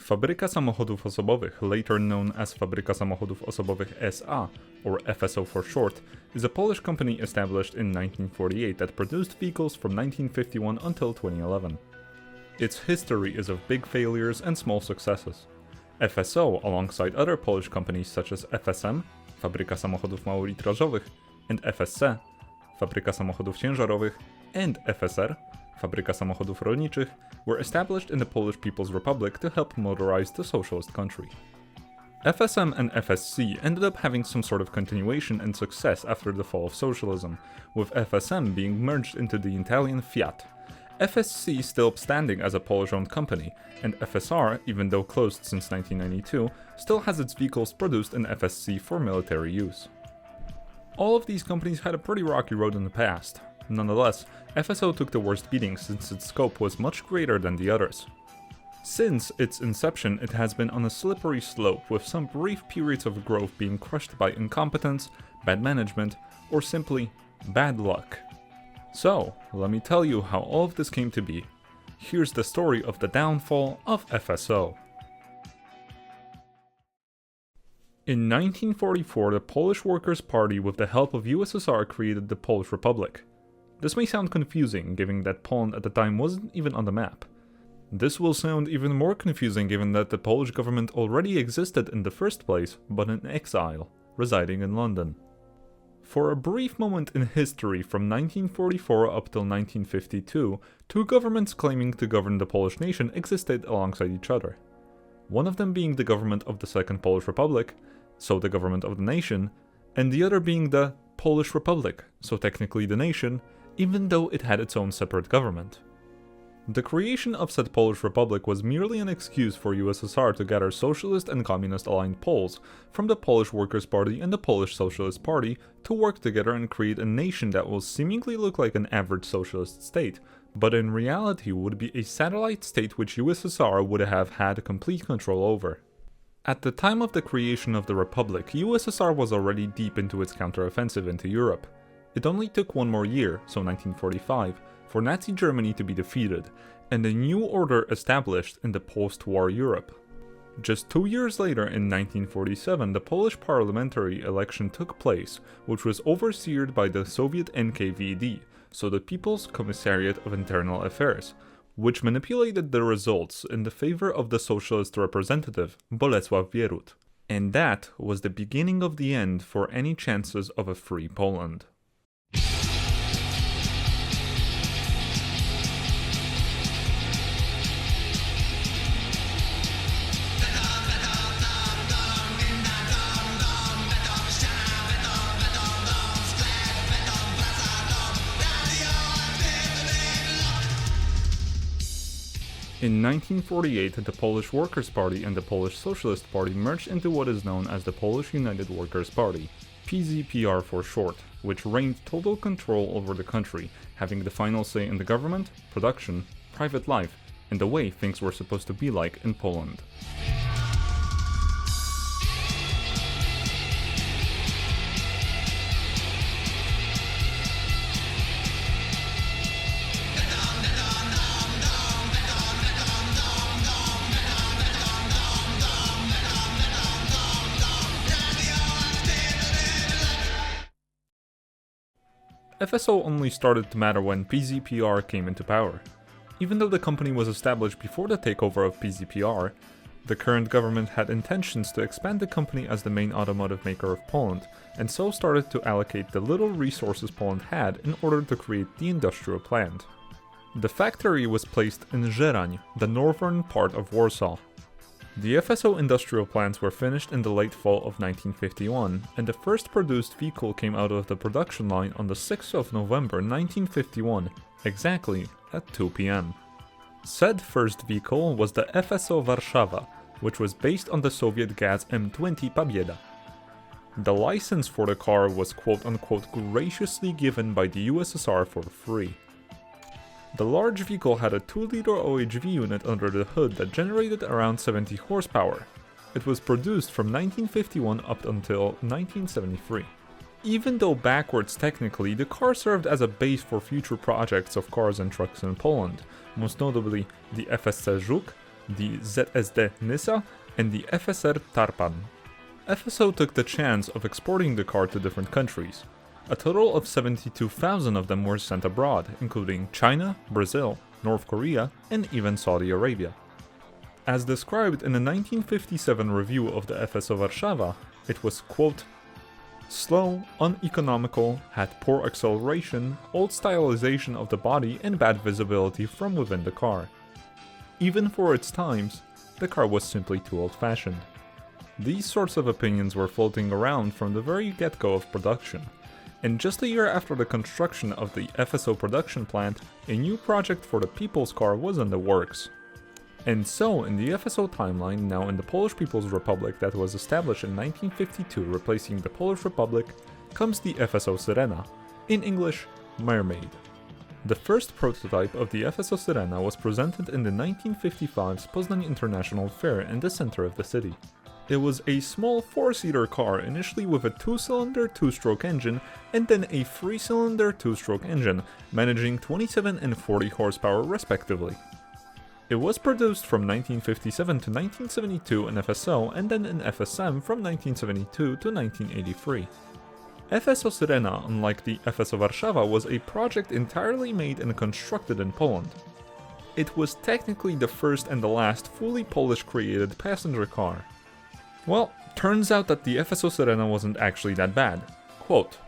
Fabryka Samochodów Osobowych, later known as Fabryka Samochodów Osobowych S.A., or FSO for short, is a Polish company established in 1948 that produced vehicles from 1951 until 2011. Its history is of big failures and small successes. FSO, alongside other Polish companies such as FSM, Fabryka Samochodów Małolitrażowych, and FSC, Fabryka Samochodów Ciężarowych, and FSR, Fabryka Samochodów Rolniczych, were established in the Polish People's Republic to help motorize the socialist country. FSM and FSC ended up having some sort of continuation and success after the fall of socialism, with FSM being merged into the Italian Fiat. FSC still standing as a Polish-owned company, and FSR, even though closed since 1992, still has its vehicles produced in FSC for military use. All of these companies had a pretty rocky road in the past. Nonetheless, FSO took the worst beating since its scope was much greater than the others. Since its inception, it has been on a slippery slope, with some brief periods of growth being crushed by incompetence, bad management, or simply bad luck. So, let me tell you how all of this came to be. Here's the story of the downfall of FSO. In 1944, the Polish Workers' Party with the help of USSR created the Polish Republic. This may sound confusing, given that Poland at the time wasn't even on the map. This will sound even more confusing given that the Polish government already existed in the first place, but in exile, residing in London. For a brief moment in history from 1944 up till 1952, two governments claiming to govern the Polish nation existed alongside each other. One of them being the government of the Second Polish Republic, so the government of the nation, and the other being the Polish Republic, so technically the nation, even though it had its own separate government. The creation of said Polish Republic was merely an excuse for USSR to gather socialist and communist-aligned Poles from the Polish Workers' Party and the Polish Socialist Party to work together and create a nation that will seemingly look like an average socialist state, but in reality would be a satellite state which USSR would have had complete control over. At the time of the creation of the Republic, USSR was already deep into its counteroffensive into Europe. It only took one more year, so 1945, for Nazi Germany to be defeated, and a new order established in the post-war Europe. Just 2 years later, in 1947, the Polish parliamentary election took place, which was overseen by the Soviet NKVD, so the People's Commissariat of Internal Affairs, which manipulated the results in the favor of the socialist representative, Bolesław Bierut. And that was the beginning of the end for any chances of a free Poland. In 1948, the Polish Workers' Party and the Polish Socialist Party merged into what is known as the Polish United Workers' Party, PZPR for short, which reigned total control over the country, having the final say in the government, production, private life, and the way things were supposed to be like in Poland. FSO only started to matter when PZPR came into power. Even though the company was established before the takeover of PZPR, the current government had intentions to expand the company as the main automotive maker of Poland, and so started to allocate the little resources Poland had in order to create the industrial plant. The factory was placed in Żerań, the northern part of Warsaw. The FSO industrial plants were finished in the late fall of 1951, and the first produced vehicle came out of the production line on the 6th of November 1951, exactly at 2 p.m. Said first vehicle was the FSO Warszawa, which was based on the Soviet Gaz M20 Pobieda. The license for the car was quote-unquote graciously given by the USSR for free. The large vehicle had a 2-liter OHV unit under the hood that generated around 70 horsepower. It was produced from 1951 up until 1973. Even though backwards technically, the car served as a base for future projects of cars and trucks in Poland, most notably the FSC Żuk, the ZSD Nysa and the FSR Tarpan. FSO took the chance of exporting the car to different countries. A total of 72,000 of them were sent abroad, including China, Brazil, North Korea, and even Saudi Arabia. As described in a 1957 review of the FSO Warszawa, it was, quote, slow, uneconomical, had poor acceleration, old stylization of the body, and bad visibility from within the car. Even for its times, the car was simply too old-fashioned. These sorts of opinions were floating around from the very get-go of production, and just a year after the construction of the FSO production plant, a new project for the People's Car was in the works. And so, in the FSO timeline, now in the Polish People's Republic that was established in 1952 replacing the Polish Republic, comes the FSO Syrena, in English, Mermaid. The first prototype of the FSO Syrena was presented in the 1955's Poznań International Fair in the center of the city. It was a small 4-seater car initially with a 2-cylinder 2-stroke engine and then a 3-cylinder 2-stroke engine, managing 27 and 40 horsepower respectively. It was produced from 1957 to 1972 in FSO and then in FSM from 1972 to 1983. FSO Syrena, unlike the FSO Warszawa, was a project entirely made and constructed in Poland. It was technically the first and the last fully Polish-created passenger car. Well, turns out that the FSO Syrena wasn't actually that bad. Quote,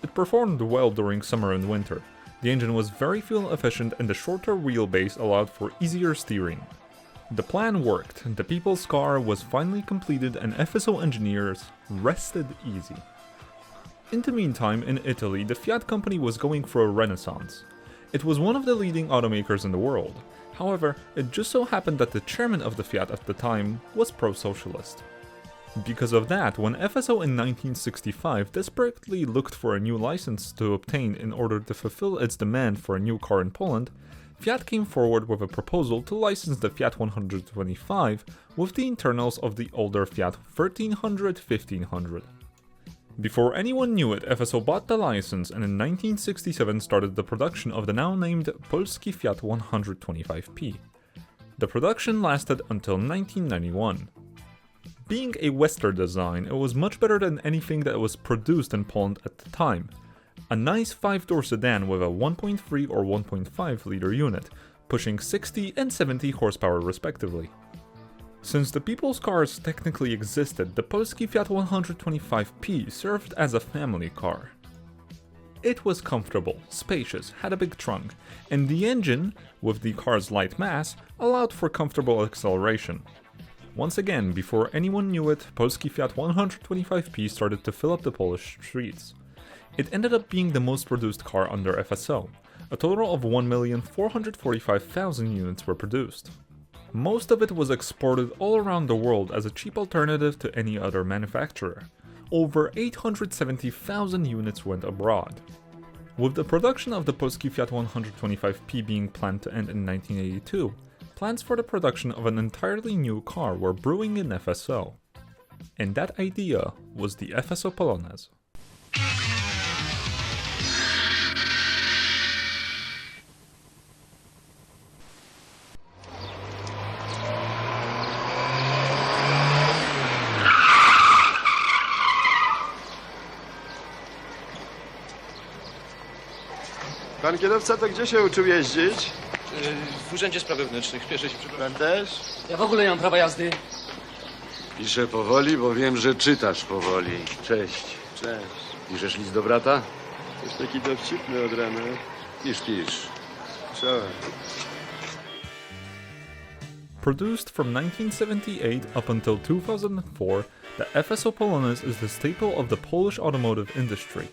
it performed well during summer and winter. The engine was very fuel efficient and the shorter wheelbase allowed for easier steering. The plan worked, the People's Car was finally completed and FSO engineers rested easy. In the meantime, in Italy, the Fiat company was going for a renaissance. It was one of the leading automakers in the world. However, it just so happened that the chairman of the Fiat at the time was pro-socialist. Because of that, when FSO in 1965 desperately looked for a new license to obtain in order to fulfill its demand for a new car in Poland, Fiat came forward with a proposal to license the Fiat 125 with the internals of the older Fiat 1300-1500. Before anyone knew it, FSO bought the license and in 1967 started the production of the now named Polski Fiat 125P. The production lasted until 1991. Being a Western design, it was much better than anything that was produced in Poland at the time. A nice 5-door sedan with a 1.3 or 1.5 liter unit, pushing 60 and 70 horsepower respectively. Since the People's Cars technically existed, the Polski Fiat 125P served as a family car. It was comfortable, spacious, had a big trunk, and the engine, with the car's light mass, allowed for comfortable acceleration. Once again, before anyone knew it, Polski Fiat 125P started to fill up the Polish streets. It ended up being the most produced car under FSO. A total of 1,445,000 units were produced. Most of it was exported all around the world as a cheap alternative to any other manufacturer. Over 870,000 units went abroad. With the production of the Polski Fiat 125P being planned to end in 1982, plans for the production of an entirely new car were brewing in FSO. And that idea was the FSO Polonez. Pan kierowca to gdzie się uczył jeździć? W Urzędzie Spraw Wewnętrznych. Spieszę się, przepraszam. Pan też? Ja w ogóle nie mam prawa jazdy. Piszę powoli, bo wiem, że czytasz powoli. Cześć. Cześć. Piszesz list do brata? Jest taki dowcipny od rana. Pisz. Czołem. Produced from 1978 up until 2004, the FSO Polonez is the staple of the Polish automotive industry.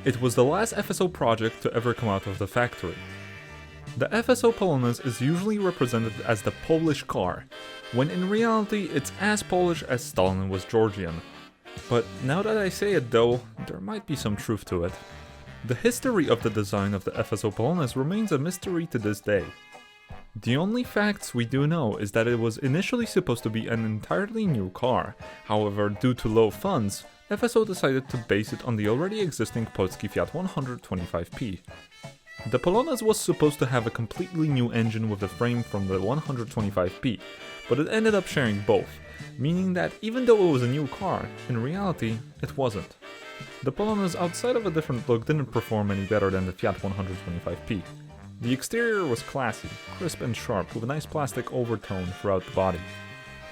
It was the last FSO project to ever come out of the factory. The FSO Polonez is usually represented as the Polish car, when in reality it's as Polish as Stalin was Georgian. But now that I say it though, there might be some truth to it. The history of the design of the FSO Polonez remains a mystery to this day. The only facts we do know is that it was initially supposed to be an entirely new car. However, due to low funds, FSO decided to base it on the already existing Polski Fiat 125P. The Polonez was supposed to have a completely new engine with the frame from the 125p, but it ended up sharing both, meaning that even though it was a new car, in reality, it wasn't. The Polonez outside of a different look didn't perform any better than the Fiat 125p. The exterior was classy, crisp and sharp with a nice plastic overtone throughout the body.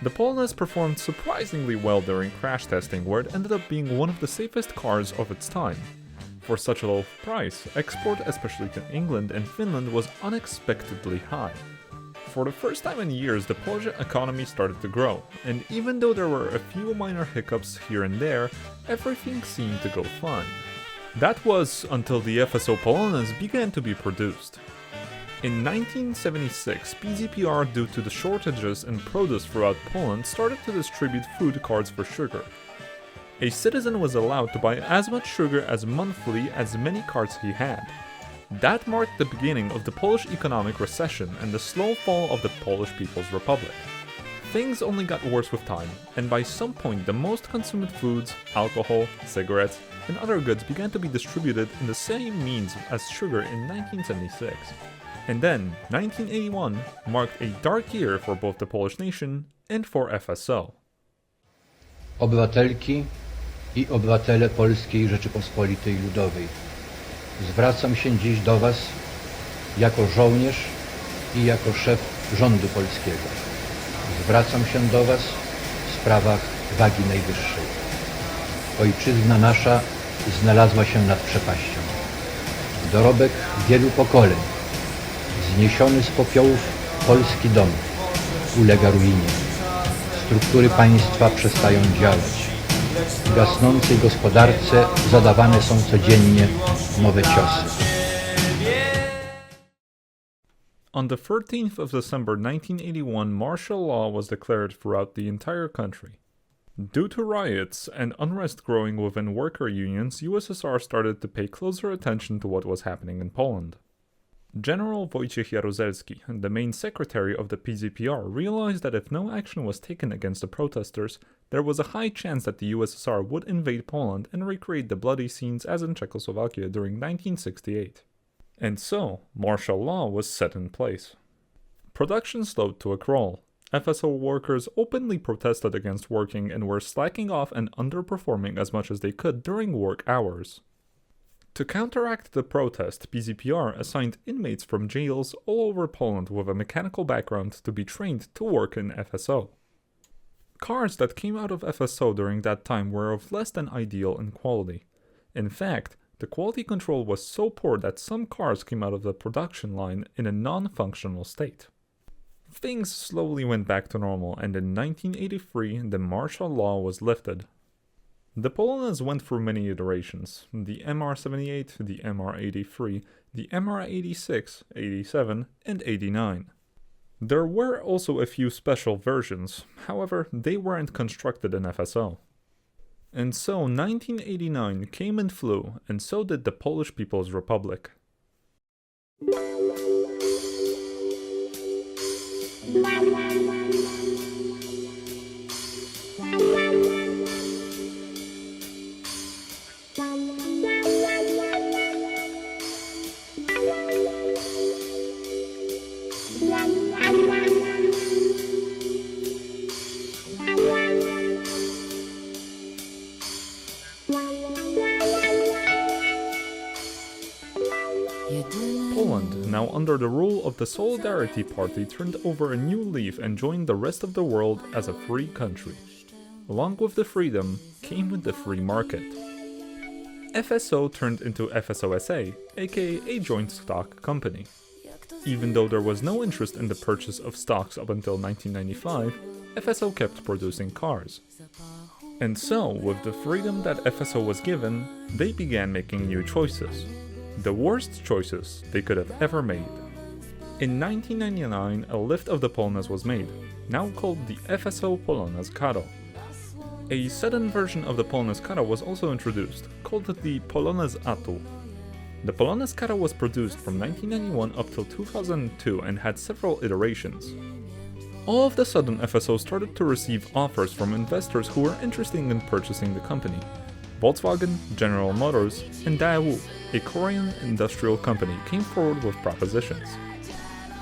The Polonez performed surprisingly well during crash testing, where it ended up being one of the safest cars of its time. For such a low price, export, especially to England and Finland, was unexpectedly high. For the first time in years, the Polish economy started to grow, and even though there were a few minor hiccups here and there, everything seemed to go fine. That was until the FSO Polonez began to be produced. In 1976, PZPR, due to the shortages in produce throughout Poland, started to distribute food cards for sugar. A citizen was allowed to buy as much sugar as monthly as many cards he had. That marked the beginning of the Polish economic recession and the slow fall of the Polish People's Republic. Things only got worse with time, and by some point the most consumed foods, alcohol, cigarettes, and other goods began to be distributed in the same means as sugar in 1976. And then, 1981 marked a dark year for both the Polish nation and for FSO. Obywatelki i obywatele Polskiej Rzeczypospolitej Ludowej. Zwracam się dziś do Was jako żołnierz i jako szef rządu polskiego. Zwracam się do Was w sprawach wagi najwyższej. Ojczyzna nasza znalazła się nad przepaścią. Dorobek wielu pokoleń, zniesiony z popiołów polski dom, ulega ruinie. Struktury państwa przestają działać. W gasnącej gospodarce zadawane są codziennie nowe ciosy. On the 13th of December 1981, martial law was declared throughout the entire country. Due to riots and unrest growing within worker unions, USSR started to pay closer attention to what was happening in Poland. General Wojciech Jaruzelski, the main secretary of the PZPR, realized that if no action was taken against the protesters, there was a high chance that the USSR would invade Poland and recreate the bloody scenes as in Czechoslovakia during 1968. And so, martial law was set in place. Production slowed to a crawl. FSO workers openly protested against working and were slacking off and underperforming as much as they could during work hours. To counteract the protest, PZPR assigned inmates from jails all over Poland with a mechanical background to be trained to work in FSO. Cars that came out of FSO during that time were of less than ideal in quality. In fact, the quality control was so poor that some cars came out of the production line in a non-functional state. Things slowly went back to normal, and in 1983 the martial law was lifted. The Polonez went through many iterations: the MR78, the MR83, the MR86, 87, and 89. There were also a few special versions, however, they weren't constructed in FSO. And so 1989 came and flew, and so did the Polish People's Republic. Poland, now under the rule of the Solidarity Party, turned over a new leaf and joined the rest of the world as a free country. Along with the freedom came with the free market. FSO turned into FSO SA, aka a joint stock company. Even though there was no interest in the purchase of stocks up until 1995, FSO kept producing cars. And so, with the freedom that FSO was given, they began making new choices. The worst choices they could have ever made. In 1999, a lift of the Polonez was made, now called the FSO Polonez Karo. A sedan version of the Polonez Karo was also introduced, called the Polonez Atu. The Polonez Karo was produced from 1991 up till 2002 and had several iterations. All of a sudden, FSO started to receive offers from investors who were interested in purchasing the company. Volkswagen, General Motors, and Daewoo, a Korean industrial company, came forward with propositions.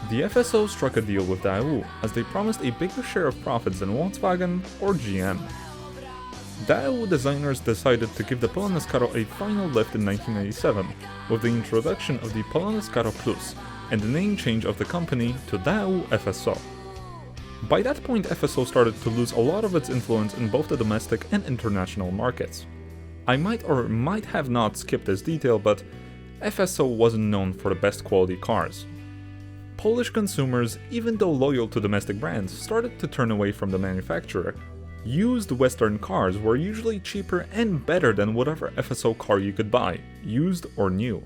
The FSO struck a deal with Daewoo as they promised a bigger share of profits than Volkswagen or GM. Daewoo designers decided to give the Polonez Karo a final lift in 1997 with the introduction of the Polonez Karo Plus and the name change of the company to Daewoo FSO. By that point, FSO started to lose a lot of its influence in both the domestic and international markets. I might or might have not skipped this detail, but FSO wasn't known for the best quality cars. Polish consumers, even though loyal to domestic brands, started to turn away from the manufacturer. Used Western cars were usually cheaper and better than whatever FSO car you could buy, used or new.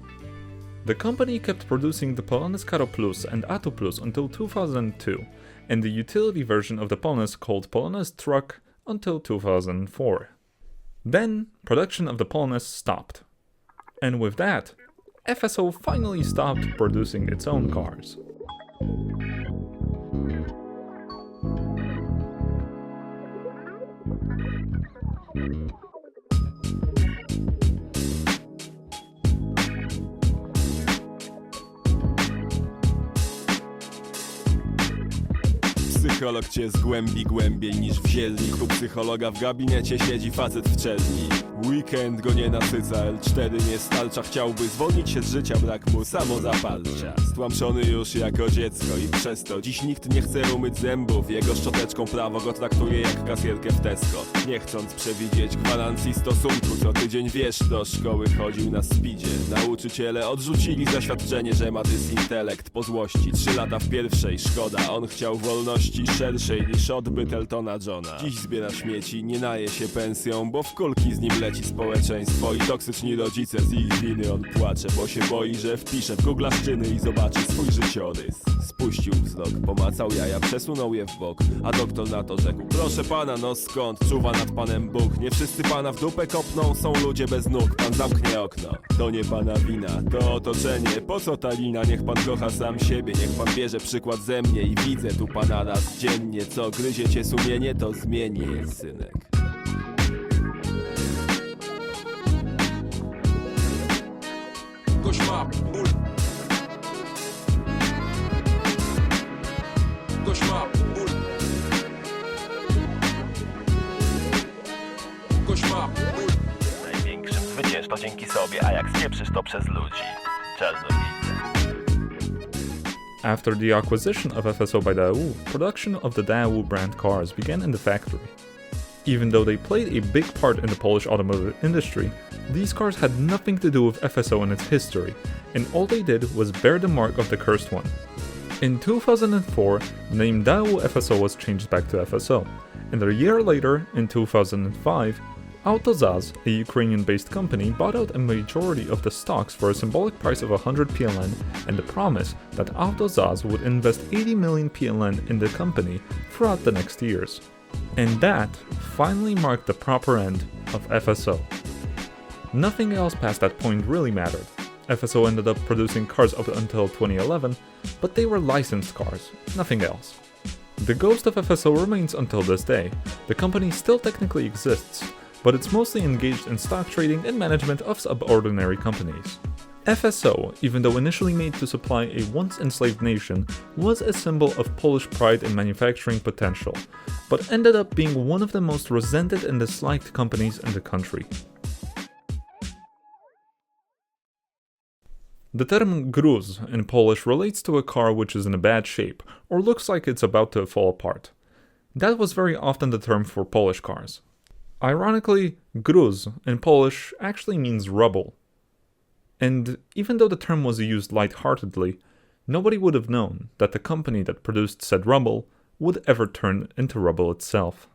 The company kept producing the Polonez Karo Plus and Atto Plus until 2002, and the utility version of the Polonez called Polonez Truck until 2004. Then, production of the Polonez stopped. And with that, FSO finally stopped producing its own cars. Psycholog cię zgłębi głębiej niż w zielnik. U psychologa w gabinecie siedzi facet w czerni. Weekend go nie nasyca, L4 nie stalcza. Chciałby zwolnić się z życia, brak mu samozapalcza. Stłamszony już jako dziecko i przez to dziś nikt nie chce umyć zębów. Jego szczoteczką prawo go traktuje jak kasjerkę w Tesco. Nie chcąc przewidzieć gwarancji stosunku, co tydzień wiesz, do szkoły chodził na speedzie. Nauczyciele odrzucili zaświadczenie, że ma dysintelekt po złości. 3 lata w pierwszej, szkoda, on chciał wolności szerszej niż odbyt Eltona Johna. Dziś zbiera śmieci, nie naje się pensją, bo w kulki z nim leci społeczeństwo. I toksyczni rodzice, z ich winy on płacze, bo się boi, że wpisze w Google szczyny i zobaczy swój życiorys. Spuścił wzrok, pomacał jaja, przesunął je w bok, a doktor na to rzekł: proszę pana, no skąd? Czuwa nad panem Bóg. Nie wszyscy pana w dupę kopną, są ludzie bez nóg. Pan zamknie okno, to nie pana wina, to otoczenie. Po co ta lina? Niech pan kocha sam siebie, niech pan bierze przykład ze mnie. I widzę tu pana raz dziennie, co gryzie cię sumienie, to zmieni, synek. Gość ma ból. Gość ma ból. Gość ma ból. Największym zwycięż to dzięki sobie, a jak spieprzysz to przez ludzi. Czarnowice. After the acquisition of FSO by Daewoo, production of the Daewoo brand cars began in the factory. Even though they played a big part in the Polish automotive industry, these cars had nothing to do with FSO and its history, and all they did was bear the mark of the cursed one. In 2004, the name Daewoo FSO was changed back to FSO, and a year later, in 2005, AutoZAZ, a Ukrainian-based company, bought out a majority of the stocks for a symbolic price of 100 PLN and the promise that AutoZAZ would invest 80 million PLN in the company throughout the next years. And that finally marked the proper end of FSO. Nothing else past that point really mattered. FSO ended up producing cars up until 2011, but they were licensed cars, nothing else. The ghost of FSO remains until this day. The company still technically exists, but it's mostly engaged in stock trading and management of subordinary companies. FSO, even though initially made to supply a once enslaved nation, was a symbol of Polish pride and manufacturing potential, but ended up being one of the most resented and disliked companies in the country. The term gruz in Polish relates to a car which is in a bad shape or looks like it's about to fall apart. That was very often the term for Polish cars. Ironically, gruz in Polish actually means rubble. And even though the term was used lightheartedly, nobody would have known that the company that produced said rubble would ever turn into rubble itself.